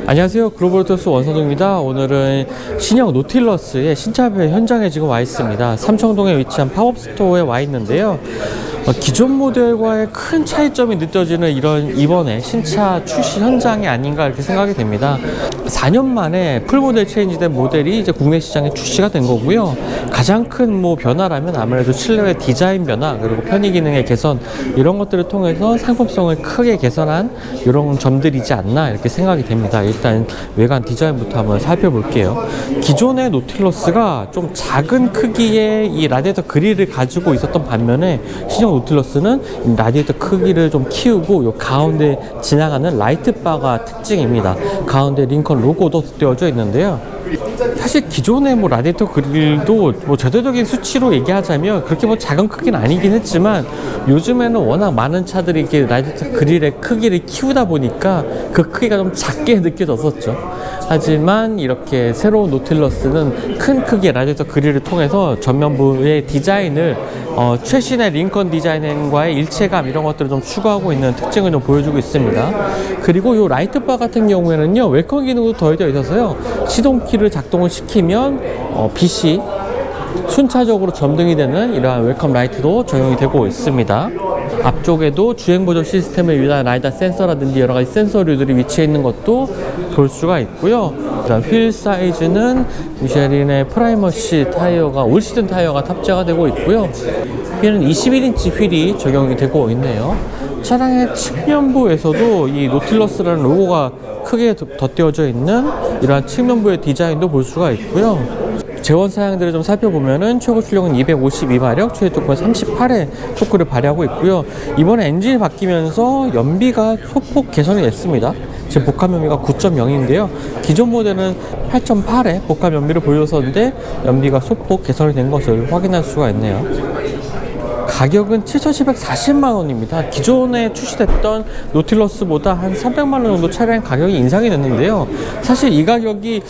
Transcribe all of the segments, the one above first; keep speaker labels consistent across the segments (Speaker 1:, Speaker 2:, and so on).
Speaker 1: 안녕하세요. 글로벌토스 원서동입니다. 오늘은 신형 노틸러스의 신차 발표 현장에 지금 와 있습니다. 삼청동에 위치한 팝업 스토어에 와 있는데요. 기존 모델과의 큰 차이점이 느껴지는 이번에 신차 출시 현장이 아닌가 이렇게 생각이 됩니다. 4년 만에 풀모델 체인지된 모델이 이제 국내 시장에 출시가 된 거고요. 가장 큰 변화라면 아무래도 실내의 디자인 변화, 그리고 편의 기능의 개선, 이런 것들을 통해서 상품성을 크게 개선한 이런 점들이지 않나 이렇게 생각이 됩니다. 일단 외관 디자인부터 한번 살펴볼게요. 기존의 노틸러스가 좀 작은 크기의 이 라디에이터 그릴을 가지고 있었던 반면에 신형 노틸러스는 라디에이터 크기를 좀 키우고 요 가운데 지나가는 라이트 바가 특징입니다. 가운데 링컨 로고도 띄워져 있는데요. 사실 기존의 라디에이터 그릴도 절대적인 수치로 얘기하자면 그렇게 작은 크기는 아니긴 했지만, 요즘에는 워낙 많은 차들이 이렇게 라디에이터 그릴의 크기를 키우다 보니까 그 크기가 좀 작게 느껴졌었죠. 하지만 이렇게 새로운 노틸러스는 큰 크기의 라디에이터 그릴을 통해서 전면부의 디자인을 최신의 링컨 디자인과의 일체감, 이런 것들을 좀 추구하고 있는 특징을 좀 보여주고 있습니다. 그리고 이 라이트 바 같은 경우에는요, 웰컴 기능도 더해져 있어서요, 시동키를 작동을 시키면 빛이 순차적으로 점등이 되는 이러한 웰컴 라이트도 적용이 되고 있습니다. 앞쪽에도 주행 보조 시스템을 위한 라이다 센서라든지 여러 가지 센서류들이 위치해 있는 것도 볼 수가 있고요. 휠 사이즈는 미쉐린의 프라이머시 타이어가 올 시즌 타이어가 탑재가 되고 있고요. 휠은 21인치 휠이 적용이 되고 있네요. 차량의 측면부에서도 이 노틸러스라는 로고가 크게 덧띄어져 있는 이러한 측면부의 디자인도 볼 수가 있고요. 재원 사양들을 좀 살펴보면은 최고 출력은 252마력, 최대 토크는 38의 토크를 발휘하고 있고요. 이번에 엔진이 바뀌면서 연비가 소폭 개선이 됐습니다. 지금 복합 연비가 9.0인데요. 기존 모델은 8.8의 복합 연비를 보였었는데 연비가 소폭 개선이 된 것을 확인할 수가 있네요. 가격은 7,740만 원입니다. 기존에 출시됐던 노틸러스보다 한 300만 원 정도 차량 가격이 인상이 됐는데요. 사실 이 가격이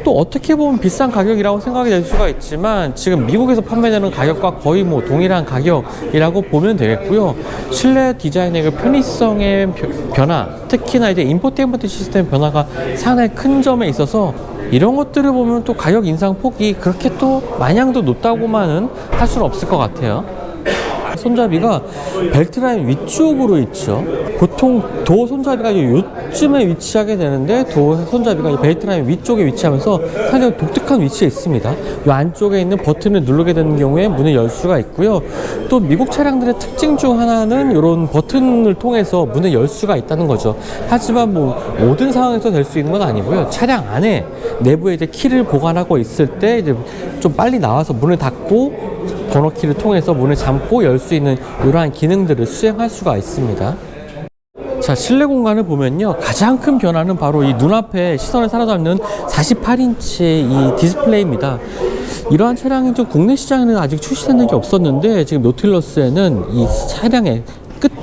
Speaker 1: 또 어떻게 보면 비싼 가격이라고 생각이 될 수가 있지만, 지금 미국에서 판매되는 가격과 거의 동일한 가격이라고 보면 되겠고요. 실내 디자인의 그 편의성의 변화, 특히나 이제 인포테인먼트 시스템 변화가 상당히 큰 점에 있어서 이런 것들을 보면 또 가격 인상 폭이 그렇게 또 마냥도 높다고만은 할 수는 없을 것 같아요. 손잡이가 벨트라인 위쪽으로 있죠. 보통 도어 손잡이가 요쯤에 위치하게 되는데, 도어 손잡이가 벨트라인 위쪽에 위치하면서 상당히 독특한 위치에 있습니다. 이 안쪽에 있는 버튼을 누르게 되는 경우에 문을 열 수가 있고요. 또 미국 차량들의 특징 중 하나는 이런 버튼을 통해서 문을 열 수가 있다는 거죠. 하지만 모든 상황에서 될 수 있는 건 아니고요. 차량 안에 내부에 이제 키를 보관하고 있을 때 이제 좀 빨리 나와서 문을 닫고 번호키를 통해서 문을 잠고 열 수 있는 이러한 기능들을 수행할 수가 있습니다. 자, 실내 공간을 보면요, 가장 큰 변화는 바로 이 눈앞에 시선을 사로잡는 48인치의 이 디스플레이입니다. 이러한 차량이 좀 국내 시장에는 아직 출시된 적이 없었는데, 지금 노틸러스에는 이 차량의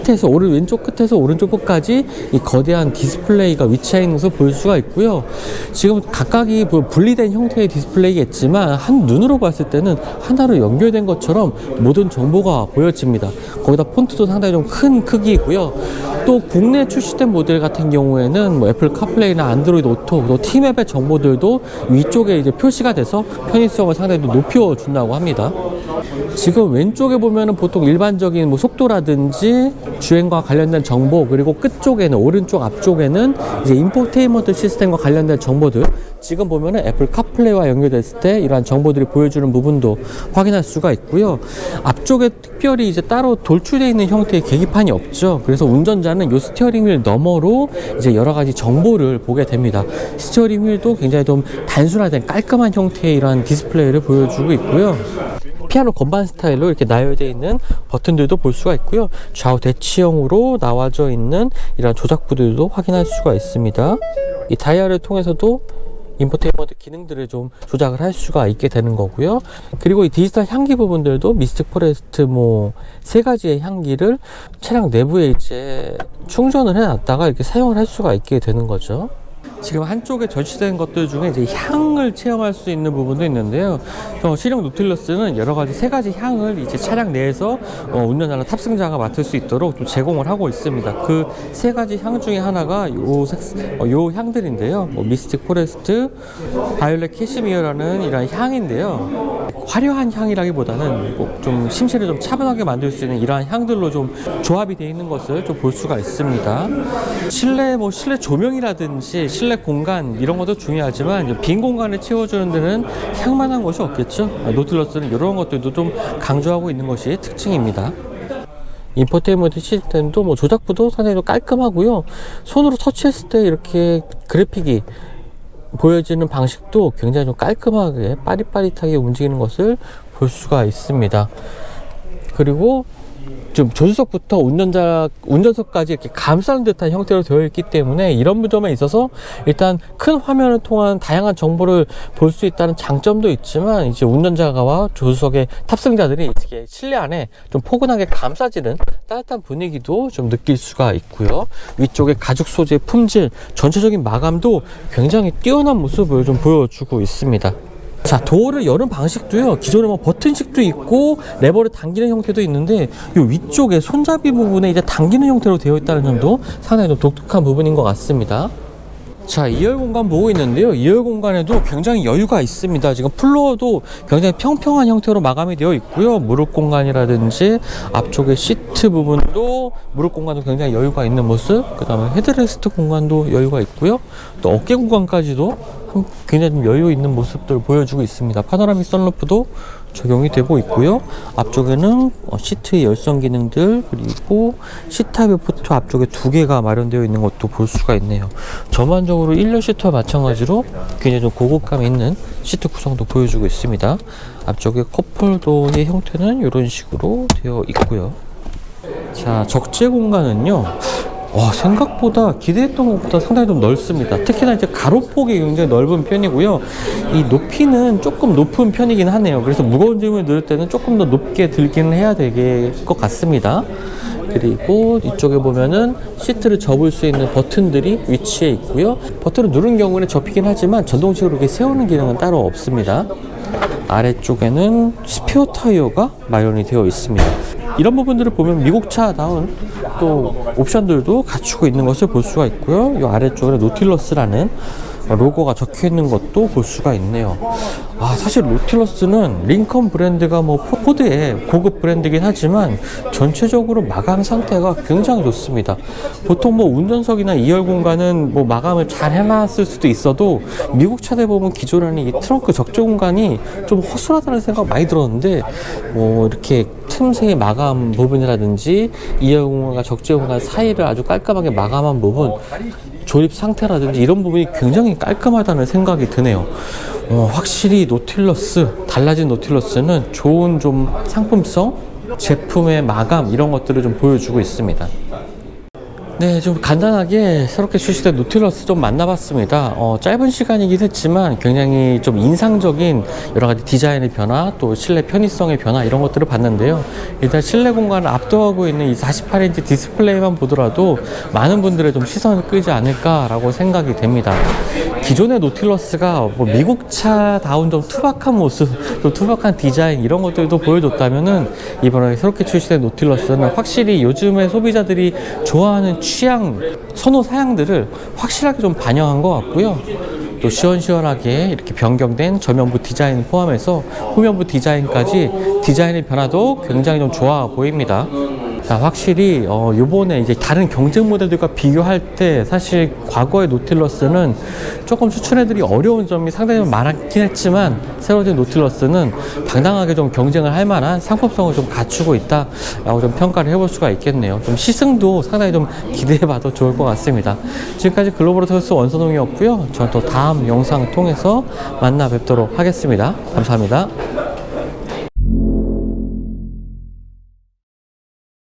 Speaker 1: 끝에서 왼쪽 끝에서 오른쪽 끝까지 이 거대한 디스플레이가 위치해 있는 것을 볼 수가 있고요. 지금 각각이 분리된 형태의 디스플레이겠지만 한 눈으로 봤을 때는 하나로 연결된 것처럼 모든 정보가 보여집니다. 거기다 폰트도 상당히 좀 큰 크기이고요. 또 국내 출시된 모델 같은 경우에는 애플 카플레이나 안드로이드 오토, 또 T맵의 정보들도 위쪽에 이제 표시가 돼서 편의성을 상당히 높여준다고 합니다. 지금 왼쪽에 보면은 보통 일반적인 속도라든지 주행과 관련된 정보, 그리고 끝쪽에는, 오른쪽 앞쪽에는 이제 인포테인먼트 시스템과 관련된 정보들, 지금 보면은 애플 카플레이와 연결됐을 때 이러한 정보들이 보여주는 부분도 확인할 수가 있고요. 앞쪽에 특별히 이제 따로 돌출되어 있는 형태의 계기판이 없죠. 그래서 운전자는 이 스티어링 휠 너머로 이제 여러 가지 정보를 보게 됩니다. 스티어링 휠도 굉장히 좀 단순화된 깔끔한 형태의 이러한 디스플레이를 보여주고 있고요. 피아노 건반 스타일로 이렇게 나열되어 있는 버튼들도 볼 수가 있고요. 좌우 대치형으로 나와져 있는 이런 조작부들도 확인할 수가 있습니다. 이 다이얼을 통해서도 인포테인먼트 기능들을 좀 조작을 할 수가 있게 되는 거고요. 그리고 이 디지털 향기 부분들도 미스틱 포레스트 세 가지의 향기를 차량 내부에 이제 충전을 해놨다가 이렇게 사용을 할 수가 있게 되는 거죠. 지금 한쪽에 전시된 것들 중에 이제 향을 체험할 수 있는 부분도 있는데요. 신형 노틸러스는 여러 가지 세 가지 향을 이제 차량 내에서 운전자나 탑승자가 맡을 수 있도록 좀 제공을 하고 있습니다. 그 세 가지 향 중에 하나가 요 향들인데요. 미스틱 포레스트, 바이올렛 캐시미어라는 이런 향인데요. 화려한 향이라기보다는 좀 심신을 좀 차분하게 만들 수 있는 이러한 향들로 좀 조합이 되어 있는 것을 좀 볼 수가 있습니다. 실내 조명이라든지 실내 공간 이런 것도 중요하지만 빈 공간을 채워주는 데는 향만한 것이 없겠죠. 노틸러스는 이런 것들도 좀 강조하고 있는 것이 특징입니다. 인포테인먼트 시스템도 조작부도 상당히 깔끔하고요. 손으로 터치했을 때 이렇게 그래픽이 보여지는 방식도 굉장히 좀 깔끔하게 빠릿빠릿하게 움직이는 것을 볼 수가 있습니다. 그리고 좀 조수석부터 운전석까지 이렇게 감싸는 듯한 형태로 되어 있기 때문에 이런 점에 있어서 일단 큰 화면을 통한 다양한 정보를 볼 수 있다는 장점도 있지만, 이제 운전자와 조수석의 탑승자들이 이렇게 실내 안에 좀 포근하게 감싸지는 따뜻한 분위기도 좀 느낄 수가 있고요. 위쪽에 가죽 소재 품질, 전체적인 마감도 굉장히 뛰어난 모습을 좀 보여주고 있습니다. 자, 도어를 여는 방식도요, 기존에 버튼식도 있고 레버를 당기는 형태도 있는데, 이 위쪽에 손잡이 부분에 이제 당기는 형태로 되어 있다는 점도 상당히 좀 독특한 부분인 것 같습니다. 자, 2열 공간 보고 있는데요. 2열 공간에도 굉장히 여유가 있습니다. 지금 플로어도 굉장히 평평한 형태로 마감이 되어 있고요. 무릎 공간이라든지 앞쪽에 시트 부분도 무릎 공간도 굉장히 여유가 있는 모습, 그 다음에 헤드레스트 공간도 여유가 있고요. 또 어깨 공간까지도 굉장히 좀 여유 있는 모습들을 보여주고 있습니다. 파노라믹 선루프도 적용이 되고 있고요. 앞쪽에는 시트의 열선 기능들, 그리고 C타입의 포트 앞쪽에 2개가 마련되어 있는 것도 볼 수가 있네요. 전반적으로 1열 시트와 마찬가지로 굉장히 좀 고급감 있는 시트 구성도 보여주고 있습니다. 앞쪽에 컵홀더의 형태는 이런 식으로 되어 있고요. 자, 적재 공간은요, 생각보다 기대했던 것보다 상당히 좀 넓습니다. 특히나 이제 가로폭이 굉장히 넓은 편이고요. 이 높이는 조금 높은 편이긴 하네요. 그래서 무거운 짐을 넣을 때는 조금 더 높게 들기는 해야 될 것 같습니다. 그리고 이쪽에 보면은 시트를 접을 수 있는 버튼들이 위치해 있고요. 버튼을 누른 경우는 접히긴 하지만 전동식으로 이렇게 세우는 기능은 따로 없습니다. 아래쪽에는 스페어 타이어가 마련이 되어 있습니다. 이런 부분들을 보면 미국차다운 또 옵션들도 갖추고 있는 것을 볼 수가 있고요. 이 아래쪽에 노틸러스라는 로고가 적혀 있는 것도 볼 수가 있네요. 사실 노틸러스는 링컨 브랜드가 포드의 고급 브랜드긴 하지만 전체적으로 마감 상태가 굉장히 좋습니다. 보통 운전석이나 2열 공간은 마감을 잘 해놨을 수도 있어도 미국 차들 보면 기존에는 이 트렁크 적재 공간이 좀 허술하다는 생각 많이 들었는데, 이렇게 틈새의 마감 부분이라든지 2열 공간과 적재 공간 사이를 아주 깔끔하게 마감한 부분, 조립 상태라든지 이런 부분이 굉장히 깔끔하다는 생각이 드네요. 확실히 달라진 노틸러스는 좋은 좀 상품성, 제품의 마감 이런 것들을 좀 보여주고 있습니다. 네, 좀 간단하게 새롭게 출시된 노틸러스 좀 만나봤습니다. 짧은 시간이긴 했지만 굉장히 좀 인상적인 여러 가지 디자인의 변화, 또 실내 편의성의 변화 이런 것들을 봤는데요. 일단 실내 공간을 압도하고 있는 이 48인치 디스플레이만 보더라도 많은 분들의 좀 시선을 끌지 않을까라고 생각이 됩니다. 기존의 노틸러스가 미국차다운 좀 투박한 모습, 또 투박한 디자인 이런 것들도 보여줬다면은 이번에 새롭게 출시된 노틸러스는 확실히 요즘의 소비자들이 좋아하는 취향, 선호 사양들을 확실하게 좀 반영한 것 같고요. 또 시원시원하게 이렇게 변경된 전면부 디자인 포함해서 후면부 디자인까지 디자인의 변화도 굉장히 좀 좋아 보입니다. 자, 확실히 요번에 이제 다른 경쟁 모델들과 비교할 때 사실 과거의 노틸러스는 조금 추천해드리기 어려운 점이 상당히 많았긴 했지만, 새로운 노틸러스는 당당하게 좀 경쟁을 할 만한 상품성을 좀 갖추고 있다라고 좀 평가를 해볼 수가 있겠네요. 좀 시승도 상당히 좀 기대해봐도 좋을 것 같습니다. 지금까지 글로벌오토스 원선홍이었고요. 저는 또 다음 영상 통해서 만나 뵙도록 하겠습니다. 감사합니다.